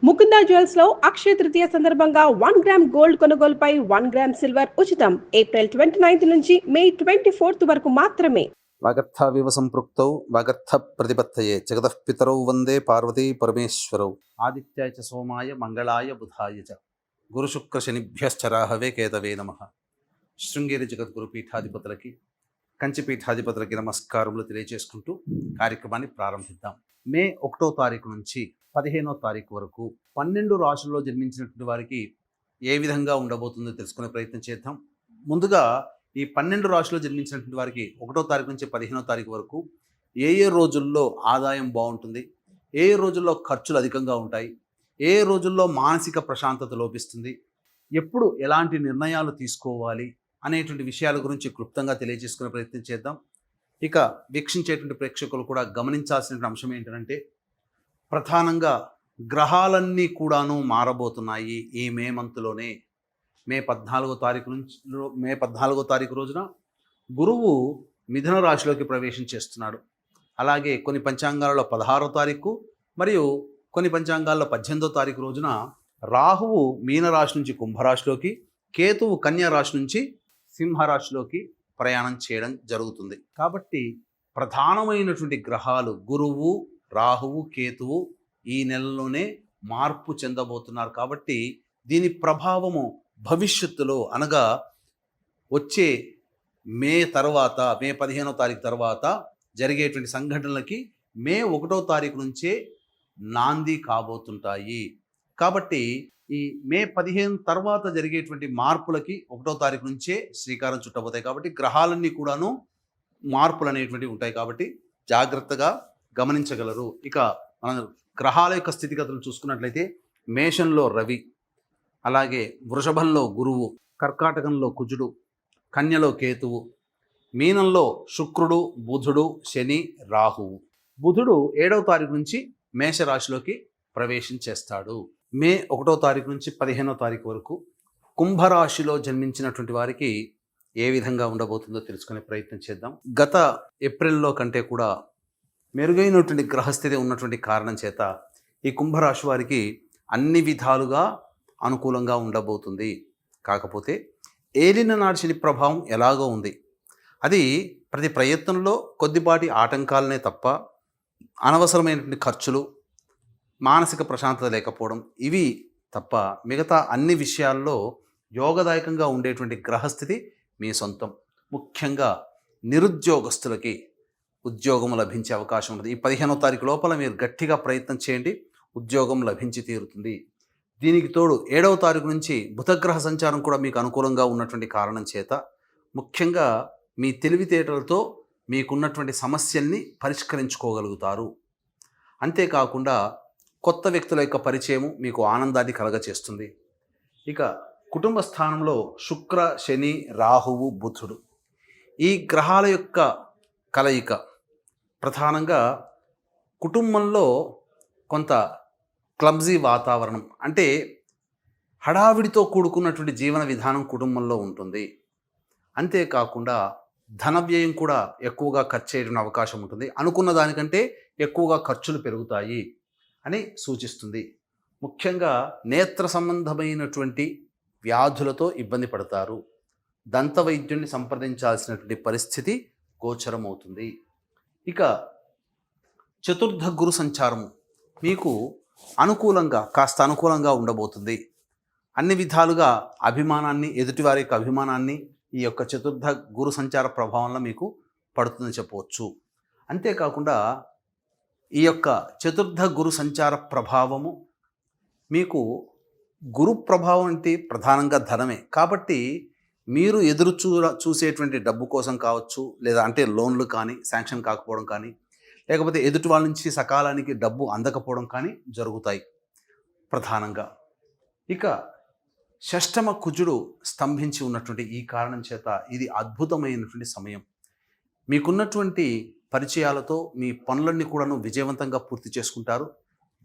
Mukunda jewels లో అక్షయ తృతీయ సందర్భంగా 1 gram gold కొనుగోలుపై 1 గ్రామ్ సిల్వర్ ఉచితం. ఏప్రిల్ 29 నుంచి మే 24 వరకు మాత్రమే. వాగర్థావివ సంపృక్తౌ వాగర్థ ప్రతిపత్తయే జగతః పితరౌ వందే పార్వతీ పరమేశ్వరౌ. ఆదిత్యాయ చ సోమాయ మంగళాయ బుధాయ చ గురు శుక్ర శనిభ్యశ్చ రాహవే కేతవే నమః. శృంగేరి జగద్గురు పీఠాధిపతులకి కంచి పీఠాధిపతులకి నమస్కారములు తెలియజేసుకుంటూ కార్యక్రమాన్ని ప్రారంభిద్దాం. మే 1వ తారీఖు నుంచి 15వ తారీఖు వరకు 12 రాశుల్లో జన్మించినటువంటి వారికి ఏ విధంగా ఉండబోతుందో తెలుసుకునే ప్రయత్నం చేద్దాం. ముందుగా ఈ 12 రాశుల్లో జన్మించినటువంటి వారికి 1వ తారీఖు నుంచి 15వ తారీఖు వరకు ఏ రోజుల్లో ఆదాయం బాగుంటుంది, ఏ రోజుల్లో ఖర్చులు అధికంగా ఉంటాయి, ఏ రోజుల్లో మానసిక ప్రశాంతత లోపిస్తుంది, ఎప్పుడు ఎలాంటి నిర్ణయాలు తీసుకోవాలి అనేటువంటి విషయాల గురించి క్లుప్తంగా తెలియజేసుకునే ప్రయత్నం చేద్దాం. ఇక వీక్షించేటువంటి ప్రేక్షకులు కూడా గమనించాల్సిన అంశం ఏంటంటే, ప్రధానంగా గ్రహాలన్నీ కూడాను మారబోతున్నాయి ఈ మే మంత్లోనే. మే 14వ తారీఖు రోజున గురువు మిథున రాశిలోకి ప్రవేశం చేస్తున్నాడు. అలాగే కొన్ని పంచాంగాలలో 16వ తారీఖు మరియు కొన్ని పంచాంగాల్లో 18వ తారీఖు రోజున రాహువు మీనరాశి నుంచి కుంభరాశిలోకి, కేతువు కన్యా రాశి నుంచి సింహరాశిలోకి ప్రయాణం చేయడం జరుగుతుంది. కాబట్టి ప్రధానమైనటువంటి గ్రహాలు గురువు, రాహువు, కేతువు ఈ నెలలోనే మార్పు చెందబోతున్నారు. కాబట్టి దీని ప్రభావము భవిష్యత్తులో అనగా వచ్చే మే 15వ తారీఖు తర్వాత జరిగేటువంటి సంఘటనలకి మే 1వ తారీఖు నుంచే నాంది కాబోతుంటాయి. కాబట్టి ఈ మే 15 తర్వాత జరిగేటువంటి మార్పులకి 1వ తారీఖు నుంచే శ్రీకారం చుట్టబోతాయి. కాబట్టి గ్రహాలన్నీ కూడాను మార్పులు అనేటువంటివి ఉంటాయి. కాబట్టి జాగ్రత్తగా గమనించగలరు. ఇక మనం గ్రహాల యొక్క స్థితిగతులు చూసుకున్నట్లయితే మేషంలో రవి, అలాగే వృషభంలో గురువు, కర్కాటకంలో కుజుడు, కన్యలో కేతువు, మీనంలో శుక్రుడు, బుధుడు, శని, రాహువు. బుధుడు 7వ తారీఖు నుంచి మేషరాశిలోకి ప్రవేశం చేస్తాడు. మే 1వ తారీఖు నుంచి 15వ తారీఖు వరకు కుంభరాశిలో జన్మించినటువంటి వారికి ఏ విధంగా ఉండబోతుందో తెలుసుకునే ప్రయత్నం చేద్దాం. గత ఏప్రిల్లో కంటే కూడా మెరుగైనటువంటి గ్రహస్థితి ఉన్నటువంటి కారణం చేత ఈ కుంభరాశి వారికి అన్ని విధాలుగా అనుకూలంగా ఉండబోతుంది. కాకపోతే ఏలిన నాటి శని ప్రభావం ఎలాగో ఉంది. అది ప్రతి ప్రయత్నంలో కొద్దిపాటి ఆటంకాలనే తప్ప అనవసరమైనటువంటి ఖర్చులు, మానసిక ప్రశాంతత లేకపోవడం ఇవి తప్ప మిగతా అన్ని విషయాల్లో యోగదాయకంగా ఉండేటువంటి గ్రహస్థితి మీ సొంతం. ముఖ్యంగా నిరుద్యోగస్తులకి ఉద్యోగం లభించే అవకాశం ఉంటుంది. ఈ 15వ తారీఖు లోపల మీరు గట్టిగా ప్రయత్నం చేయండి, ఉద్యోగం లభించి తీరుతుంది. దీనికి తోడు 7వ తారీఖు నుంచి బుధగ్రహ సంచారం కూడా మీకు అనుకూలంగా ఉన్నటువంటి కారణం చేత ముఖ్యంగా మీ తెలివితేటలతో మీకున్నటువంటి సమస్యల్ని పరిష్కరించుకోగలుగుతారు. అంతేకాకుండా కొత్త వ్యక్తుల యొక్క పరిచయము మీకు ఆనందాన్ని కలగచేస్తుంది. ఇక కుటుంబ స్థానంలో శుక్ర, శని, రాహువు, బుధుడు ఈ గ్రహాల యొక్క కలయిక ప్రధానంగా కుటుంబంలో కొంత క్లబ్జీ వాతావరణం, అంటే హడావిడితో కూడుకున్నటువంటి జీవన విధానం కుటుంబంలో ఉంటుంది. అంతేకాకుండా ధన వ్యయం కూడా ఎక్కువగా ఖర్చు చేయడం అవకాశం ఉంటుంది. అనుకున్న దానికంటే ఎక్కువగా ఖర్చులు పెరుగుతాయి అని సూచిస్తుంది. ముఖ్యంగా నేత్ర సంబంధమైనటువంటి వ్యాధులతో ఇబ్బంది పడతారు. దంత వైద్యుడిని సంప్రదించాల్సినటువంటి పరిస్థితి గోచరమవుతుంది. ఇక చతుర్థ గురు సంచారము మీకు కాస్త అనుకూలంగా ఉండబోతుంది. అన్ని విధాలుగా అభిమానాన్ని, ఎదుటివారి యొక్క అభిమానాన్ని ఈ యొక్క చతుర్థ గురు సంచార ప్రభావంలో మీకు పడుతుందని చెప్పవచ్చు. అంతేకాకుండా ఈ యొక్క చతుర్థ గురు సంచార ప్రభావము మీకు గురు ప్రభావం అంటే ప్రధానంగా ధనమే. కాబట్టి మీరు చూసేటువంటి డబ్బు కోసం కావచ్చు, లేదా అంటే లోన్లు కానీ శాంక్షన్ కాకపోవడం కానీ, లేకపోతే ఎదుటి వాళ్ళ నుంచి సకాలానికి డబ్బు అందకపోవడం కానీ జరుగుతాయి ప్రధానంగా. ఇక షష్టమ కుజుడు స్తంభించి ఉన్నటువంటి ఈ కారణం చేత ఇది అద్భుతమైనటువంటి సమయం. మీకున్నటువంటి పరిచయాలతో మీ పనులన్నీ కూడాను విజయవంతంగా పూర్తి చేసుకుంటారు.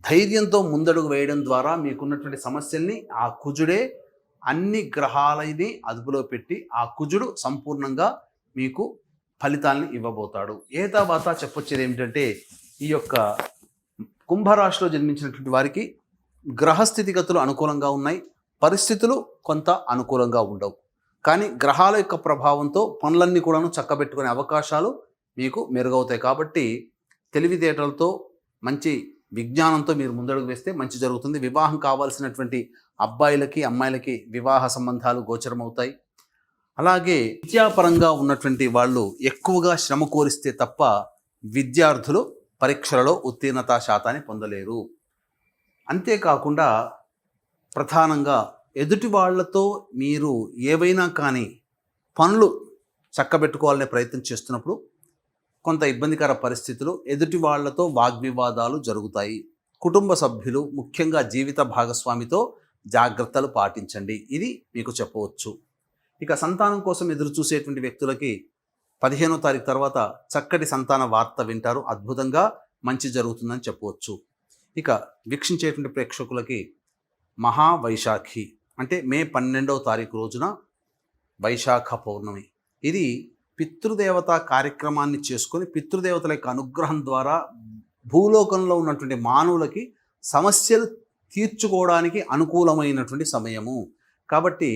ధైర్యంతో ముందడుగు వేయడం ద్వారా మీకున్నటువంటి సమస్యల్ని ఆ కుజుడే అన్ని గ్రహాలని అదుపులో పెట్టి ఆ కుజుడు సంపూర్ణంగా మీకు ఫలితాలను ఇవ్వబోతాడు. తర్వాత చెప్పొచ్చేది ఏమిటంటే, ఈ యొక్క కుంభరాశిలో జన్మించినటువంటి వారికి గ్రహస్థితిగతులు అనుకూలంగా ఉన్నాయి, పరిస్థితులు కొంత అనుకూలంగా ఉండవు. కానీ గ్రహాల యొక్క ప్రభావంతో పనులన్నీ కూడాను చక్కబెట్టుకునే అవకాశాలు మీకు మెరుగవుతాయి. కాబట్టి తెలివితేటలతో, మంచి విజ్ఞానంతో మీరు ముందడుగు వేస్తే మంచి జరుగుతుంది. వివాహం కావాల్సినటువంటి అబ్బాయిలకి అమ్మాయిలకి వివాహ సంబంధాలు గోచరమవుతాయి. అలాగే విద్యాపరంగా ఉన్నటువంటి వాళ్ళు ఎక్కువగా శ్రమ కోరిస్తే తప్ప విద్యార్థులు పరీక్షలలో ఉత్తీర్ణతా శాతాన్ని పొందలేరు. అంతేకాకుండా ప్రధానంగా ఎదుటి వాళ్లతో మీరు ఏవైనా కానీ పనులు చక్కబెట్టుకోవాలనే ప్రయత్నం చేస్తున్నప్పుడు కొంత ఇబ్బందికర పరిస్థితులు, ఎదుటి వాళ్లతో వాగ్వివాదాలు జరుగుతాయి. కుటుంబ సభ్యులు, ముఖ్యంగా జీవిత భాగస్వామితో జాగ్రత్తలు పాటించండి. ఇది మీకు చెప్పవచ్చు. ఇక సంతానం కోసం ఎదురు చూసేటువంటి వ్యక్తులకి 15వ తారీఖు తర్వాత చక్కటి సంతాన వార్త వింటారు. అద్భుతంగా మంచి జరుగుతుందని చెప్పవచ్చు. ఇక వీక్షించేటువంటి ప్రేక్షకులకి మహావైశాఖి అంటే మే 12వ తారీఖు రోజున వైశాఖ పౌర్ణమి. ఇది పితృదేవత కార్యక్రమాన్ని చేసుకొని పితృదేవతల యొక్క అనుగ్రహం ద్వారా భూలోకంలో ఉన్నటువంటి మానవులకి సమస్యలు తీర్చుకోవడానికి అనుకూలమైనటువంటి సమయము. కాబట్టి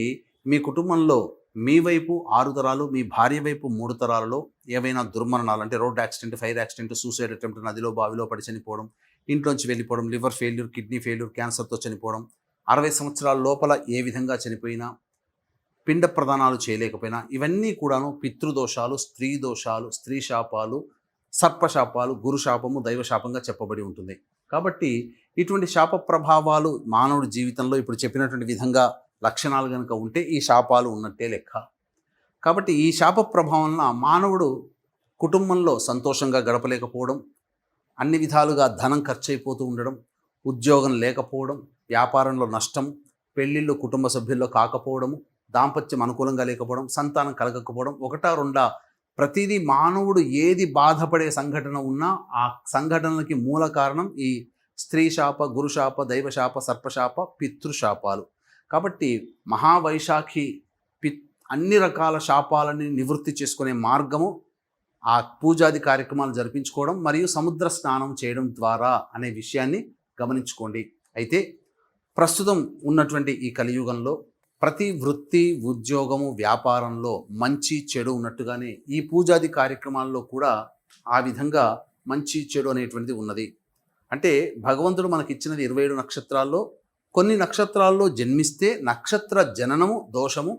మీ కుటుంబంలో మీ వైపు 6 తరాలు, మీ భార్య వైపు 3 తరాలలో ఏవైనా దుర్మరణాలు అంటే road accident, fire accident, suicide attempt, నదిలో బావిలో పడి చనిపోవడం, ఇంట్లోంచి వెళ్ళిపోవడం, లివర్ ఫెయిల్యూర్, కిడ్నీ ఫెయిల్యూర్, క్యాన్సర్తో చనిపోవడం, 60 సంవత్సరాల లోపల ఏ విధంగా చనిపోయినా, పిండ ప్రదానాలు చేయలేకపోయినా, ఇవన్నీ కూడాను పితృదోషాలు, స్త్రీ దోషాలు, స్త్రీ శాపాలు, సర్పశాపాలు, గురుశాపము, దైవశాపంగా చెప్పబడి ఉంటుంది. కాబట్టి ఇటువంటి శాప ప్రభావాలు మానవుడి జీవితంలో ఇప్పుడు చెప్పినటువంటి విధంగా లక్షణాలు కనుక ఉంటే ఈ శాపాలు ఉన్నట్టే లెక్క. కాబట్టి ఈ శాప ప్రభావం వలన మానవుడు కుటుంబంలో సంతోషంగా గడపలేకపోవడం, అన్ని విధాలుగా ధనం ఖర్చు అయిపోతూ ఉండడం, ఉద్యోగం లేకపోవడం, వ్యాపారంలో నష్టం, పెళ్ళిళ్ళు కుటుంబ సభ్యుల్లో కాకపోవడము, దాంపత్యం అనుకూలంగా లేకపోవడం, సంతానం కలగకపోవడం, ఒకటా రెండా ప్రతిదీ మానవుడు ఏది బాధపడే సంఘటన ఉన్నా ఆ సంఘటనలకి మూల కారణం ఈ స్త్రీ శాప, గురుశాప, దైవశాప, సర్పశాప, పితృశాపాలు. కాబట్టి మహావైశాఖి అన్ని రకాల శాపాలని నివృత్తి చేసుకునే మార్గము ఆ పూజాది కార్యక్రమాలు జరిపించుకోవడం మరియు సముద్ర స్నానం చేయడం ద్వారా అనే విషయాన్ని గమనించుకోండి. అయితే ప్రస్తుతం ఉన్నటువంటి ఈ కలియుగంలో ప్రతి వృత్తి, ఉద్యోగము, వ్యాపారంలో మంచి చెడు ఉన్నట్టుగానే ఈ పూజాది కార్యక్రమాల్లో కూడా ఆ విధంగా మంచి చెడు అనేటువంటిది ఉన్నది. అంటే భగవంతుడు మనకిచ్చినది 27 నక్షత్రాల్లో కొన్ని నక్షత్రాల్లో జన్మిస్తే నక్షత్ర జననము దోషము,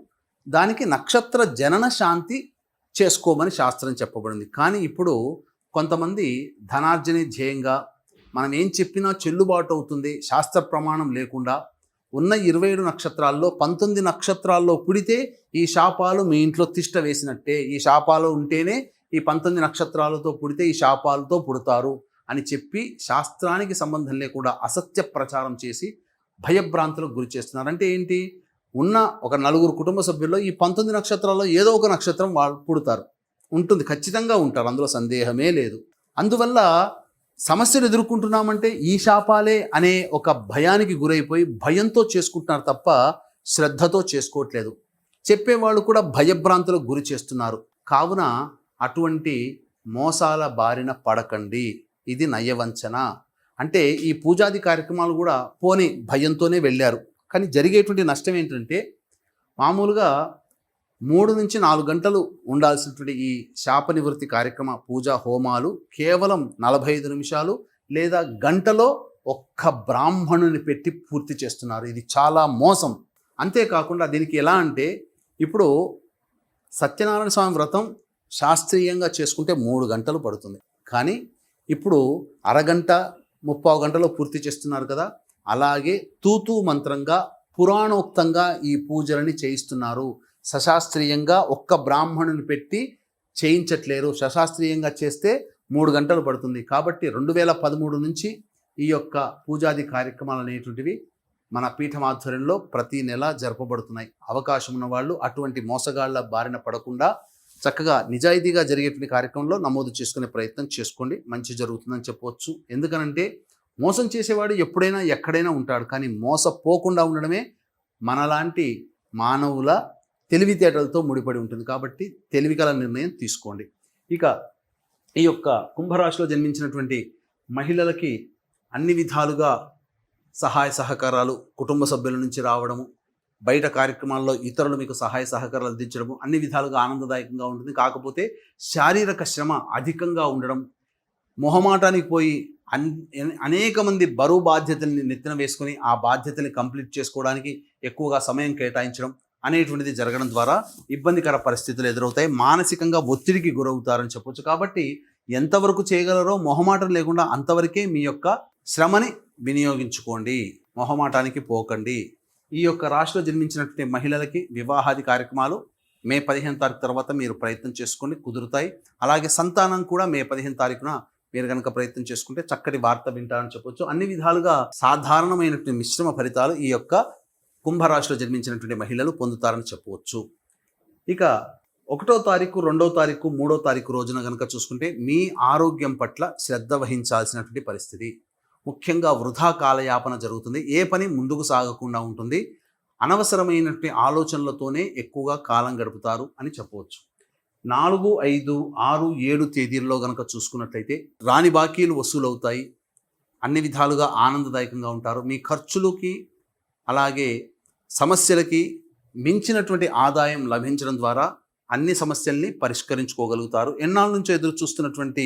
దానికి నక్షత్ర జనన శాంతి చేసుకోమని శాస్త్రం చెప్పబడింది. కానీ ఇప్పుడు కొంతమంది ధనార్జనే ధ్యేయంగా మనం ఏం చెప్పినా చెల్లుబాటు అవుతుంది శాస్త్ర ప్రమాణం లేకుండా ఉన్న 27 నక్షత్రాల్లో 19 నక్షత్రాల్లో పుడితే ఈ శాపాలు మీ ఇంట్లో తిష్ట వేసినట్టే, ఈ శాపాలు ఉంటేనే ఈ 19 నక్షత్రాలతో పుడితే ఈ శాపాలతో పుడతారు అని చెప్పి శాస్త్రానికి సంబంధం లేకుండా అసత్య ప్రచారం చేసి భయభ్రాంతులకు గురి చేస్తున్నారు. అంటే ఏంటి, ఉన్న ఒక 4 కుటుంబ సభ్యుల్లో ఈ 19 నక్షత్రాల్లో ఏదో ఒక నక్షత్రం వాళ్ళు పుడతారు, ఉంటుంది, ఖచ్చితంగా ఉంటారు, అందులో సందేహమే లేదు. అందువల్ల సమస్యలు ఎదుర్కొంటున్నామంటే ఈ శాపాలే అనే ఒక భయానికి గురైపోయి భయంతో చేసుకుంటున్నారు తప్ప శ్రద్ధతో చేసుకోవట్లేదు. చెప్పేవాళ్ళు కూడా భయభ్రాంతులకు గురి చేస్తున్నారు. కావున అటువంటి మోసాల బారిన పడకండి. ఇది నయవంచన. అంటే ఈ పూజాది కార్యక్రమాలు కూడా పోని భయంతోనే వెళ్ళారు, కానీ జరిగేటువంటి నష్టం ఏంటంటే మామూలుగా 3 నుంచి 4 గంటలు ఉండాల్సినటువంటి ఈ శాప నివృత్తి కార్యక్రమ పూజా హోమాలు కేవలం 45 నిమిషాలు లేదా గంటలో ఒక్క బ్రాహ్మణుని పెట్టి పూర్తి చేస్తున్నారు. ఇది చాలా మోసం. అంతేకాకుండా దీనికి ఎలా అంటే ఇప్పుడు సత్యనారాయణ స్వామి వ్రతం శాస్త్రీయంగా చేసుకుంటే 3 గంటలు పడుతుంది, కానీ ఇప్పుడు అరగంట 30 గంటలో పూర్తి చేస్తున్నారు కదా. అలాగే తూతూ మంత్రంగా పురాణోక్తంగా ఈ పూజలని చేయిస్తున్నారు. సశాస్త్రీయంగా ఒక్క బ్రాహ్మణుని పెట్టి చేయించట్లేరు. సశాస్త్రీయంగా చేస్తే 3 గంటలు పడుతుంది. కాబట్టి 2013 నుంచి ఈ యొక్క పూజాది కార్యక్రమాలు అనేటువంటివి మన పీఠమాధ్వర్యంలో ప్రతి నెల జరపబడుతున్నాయి. అవకాశం ఉన్న వాళ్ళు అటువంటి మోసగాళ్ల బారిన పడకుండా చక్కగా నిజాయితీగా జరిగేటువంటి కార్యక్రమంలో నమోదు చేసుకునే ప్రయత్నం చేసుకోండి. మంచి జరుగుతుందని చెప్పవచ్చు. ఎందుకనంటే మోసం చేసేవాడు ఎప్పుడైనా ఎక్కడైనా ఉంటాడు, కానీ మోసపోకుండా ఉండడమే మనలాంటి మానవుల తెలివితేటలతో ముడిపడి ఉంటుంది. కాబట్టి తెలివిగల నిర్ణయం తీసుకోండి. ఇక ఈ యొక్క కుంభరాశిలో జన్మించినటువంటి మహిళలకి అన్ని విధాలుగా సహాయ సహకారాలు కుటుంబ సభ్యుల నుంచి రావడము, బయట కార్యక్రమాల్లో ఇతరులు మీకు సహాయ సహకారాలు అందించడము అన్ని విధాలుగా ఆనందదాయకంగా ఉంటుంది. కాకపోతే శారీరక శ్రమ అధికంగా ఉండడం, మొహమాటానికి పోయి అనేక మంది బరువు బాధ్యతల్ని నెత్తిన వేసుకొని ఆ బాధ్యతల్ని కంప్లీట్ చేసుకోవడానికి ఎక్కువగా సమయం కేటాయించడం అనేటువంటిది జరగడం ద్వారా ఇబ్బందికర పరిస్థితులు ఎదురవుతాయి. మానసికంగా ఒత్తిడికి గురవుతారని చెప్పొచ్చు. కాబట్టి ఎంతవరకు చేయగలరో మొహమాటం లేకుండా అంతవరకే మీ యొక్క శ్రమని వినియోగించుకోండి, మొహమాటానికి పోకండి. ఈ యొక్క రాశిలో జన్మించినటువంటి మహిళలకి వివాహాది కార్యక్రమాలు మే 15 తారీఖు తర్వాత మీరు ప్రయత్నం చేసుకోండి, కుదురుతాయి. అలాగే సంతానం కూడా మే 15 తారీఖున మీరు కనుక ప్రయత్నం చేసుకుంటే చక్కటి వార్త వింటారని చెప్పొచ్చు. అన్ని విధాలుగా సాధారణమైనటువంటి మిశ్రమ ఫలితాలు ఈ యొక్క కుంభరాశిలో జన్మించినటువంటి మహిళలు పొందుతారని చెప్పవచ్చు. ఇక 1వ తారీఖు, 2వ తారీఖు, 3వ తారీఖు రోజున కనుక చూసుకుంటే మీ ఆరోగ్యం పట్ల శ్రద్ధ వహించాల్సినటువంటి పరిస్థితి. ముఖ్యంగా వృధా కాలయాపన జరుగుతుంది, ఏ పని ముందుకు సాగకుండా ఉంటుంది, అనవసరమైనటువంటి ఆలోచనలతోనే ఎక్కువగా కాలం గడుపుతారు అని చెప్పవచ్చు. 4, 5, 6, 7 తేదీల్లో కనుక చూసుకున్నట్లయితే రాని బాకీలు వసూలవుతాయి, అన్ని విధాలుగా ఆనందదాయకంగా ఉంటారు. మీ ఖర్చులకి అలాగే సమస్యలకి మించినటువంటి ఆదాయం లభించడం ద్వారా అన్ని సమస్యల్ని పరిష్కరించుకోగలుగుతారు. ఎన్నాళ్ళ నుంచో ఎదురు చూస్తున్నటువంటి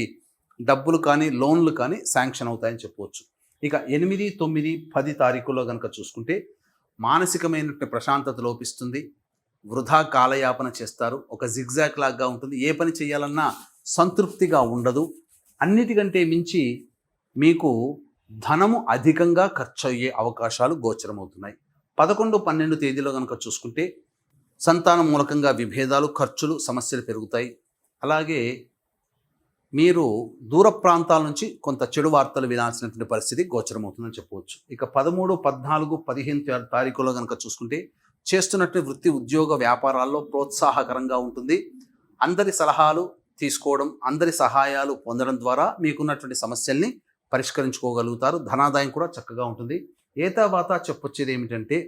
డబ్బులు కానీ లోన్లు కానీ శాంక్షన్ అవుతాయని చెప్పవచ్చు. ఇక 8, 9, 10 తారీఖుల్లో కనుక చూసుకుంటే మానసికమైనటువంటి ప్రశాంతత లోపిస్తుంది, వృధా కాలయాపన చేస్తారు, ఒక జిగ్జాగ్ లాగా ఉంటుంది, ఏ పని చేయాలన్నా సంతృప్తిగా ఉండదు. అన్నిటికంటే మించి మీకు ధనము అధికంగా ఖర్చు అయ్యే అవకాశాలు గోచరమవుతున్నాయి. 11, 12 తేదీలో కనుక చూసుకుంటే సంతానం మూలకంగా విభేదాలు, ఖర్చులు, సమస్యలు పెరుగుతాయి. అలాగే మీరు దూర ప్రాంతాల నుంచి కొంత చెడు వార్తలు వినాల్సినటువంటి పరిస్థితి గోచరమవుతుందని చెప్పవచ్చు. ఇక 13, 14, 15 తారీఖులో కనుక చూసుకుంటే చేస్తున్నట్టు వృత్తి, ఉద్యోగ, వ్యాపారాల్లో ప్రోత్సాహకరంగా ఉంటుంది. అందరి సలహాలు తీసుకోవడం, అందరి సహాయాలు పొందడం ద్వారా మీకున్నటువంటి సమస్యల్ని పరిష్కరించుకోగలుగుతారు. ధనాదాయం కూడా చక్కగా ఉంటుంది. ఏతావాత చెప్పొచ్చేది ఏమిటంటే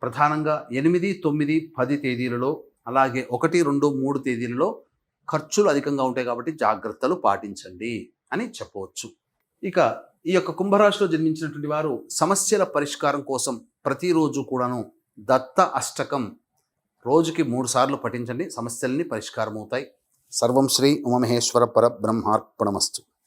ప్రధానంగా 8, 9, 10 తేదీలలో అలాగే 1, 2, 3 తేదీలలో ఖర్చులు అధికంగా ఉంటాయి కాబట్టి జాగ్రత్తలు పాటించండి అని చెప్పవచ్చు. ఇక ఈ యొక్క కుంభరాశిలో జన్మించినటువంటి వారు సమస్యల పరిష్కారం కోసం ప్రతిరోజు కూడాను దత్త అష్టకం రోజుకి 3 సార్లు పఠించండి, సమస్యల్ని పరిష్కారం అవుతాయి. సర్వం శ్రీ ఉమామహేశ్వర పరబ్రహ్మార్పణమస్తు.